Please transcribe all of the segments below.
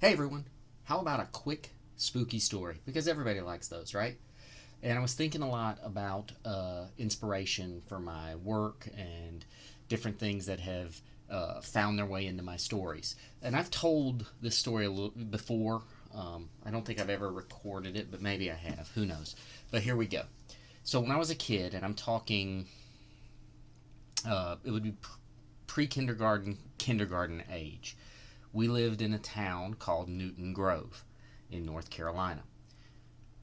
Hey everyone, how about a quick spooky story? Because everybody likes those, right? And I was thinking a lot about inspiration for my work and different things that have found their way into my stories. And I've told this story a little before. I don't think I've ever recorded it, but maybe I have. Who knows? But here we go. So when I was a kid, and I'm talking, it would be pre-kindergarten, kindergarten age. We lived in a town called Newton Grove in North Carolina.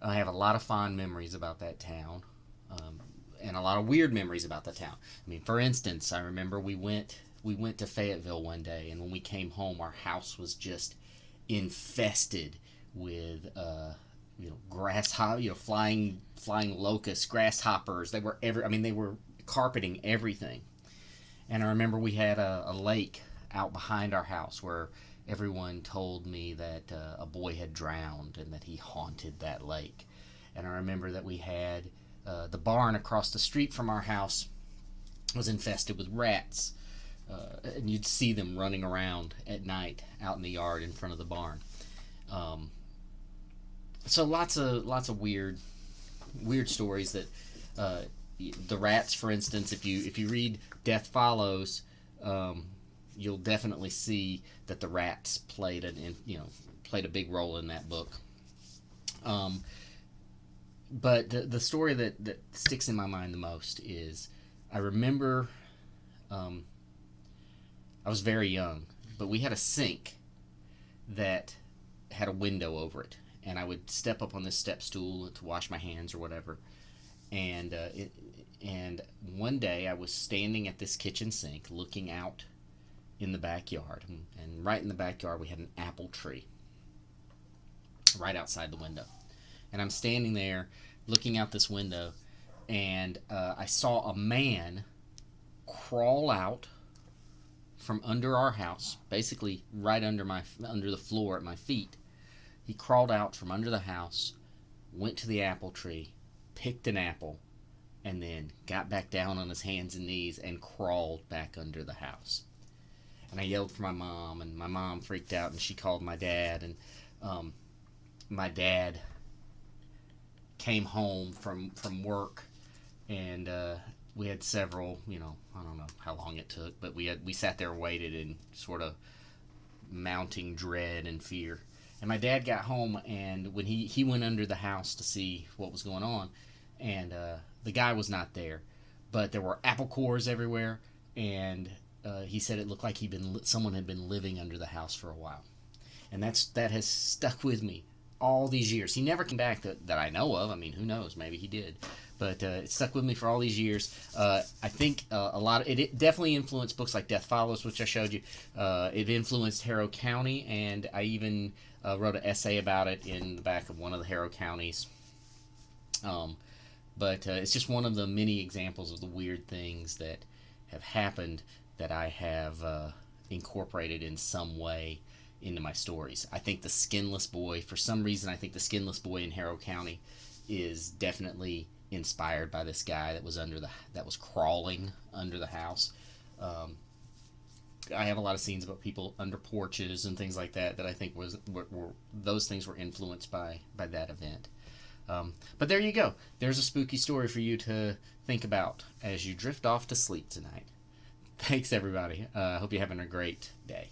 I have a lot of fond memories about that town, um, and a lot of weird memories about the town. I mean, for instance, I remember we went to Fayetteville one day, and when we came home, our house was just infested with flying locusts, grasshoppers. They were every. I mean, they were carpeting everything. And I remember we had a lake out behind our house where everyone told me that a boy had drowned and that he haunted that lake. And I remember that we had the barn across the street from our house was infested with rats. And you'd see them running around at night out in the yard in front of the barn. Um, so lots of weird stories that uh, the rats, for instance, if you read Death Follows, um, you'll definitely see that the rats played a big role in that book. Um, but the story that sticks in my mind the most is I remember um, I was very young, but we had a sink that had a window over it, and I would step up on this step stool to wash my hands or whatever, and one day I was standing at this kitchen sink looking out in the backyard, and right in the backyard we had an apple tree right outside the window, and I'm standing there looking out this window, and I saw a man crawl out from under our house, basically right under the floor at my feet. He crawled out from under the house, went to the apple tree, picked an apple, and then got back down on his hands and knees and crawled back under the house. And I yelled for my mom, and my mom freaked out, and she called my dad, and um, my dad came home from work, and we had several, I don't know how long it took, but we sat there, waited in sort of mounting dread and fear. And my dad got home, and when he went under the house to see what was going on, and the guy was not there, but there were apple cores everywhere, and he said it looked like someone had been living under the house for a while, and that has stuck with me all these years. He never came back that I know of. I mean, who knows? Maybe he did, but it stuck with me for all these years. I think a lot of it definitely influenced books like Death Follows, which I showed you. It influenced Harrow County, and I even wrote an essay about it in the back of one of the Harrow counties. Um, but it's just one of the many examples of the weird things that have happened that I have incorporated in some way into my stories. I think the Skinless Boy, for some reason, I think the Skinless Boy in Harrow County is definitely inspired by this guy that was crawling under the house. Um, I have a lot of scenes about people under porches and things like that I think were those things were influenced by that event. But there you go. There's a spooky story for you to think about as you drift off to sleep tonight. Thanks, everybody. I hope you're having a great day.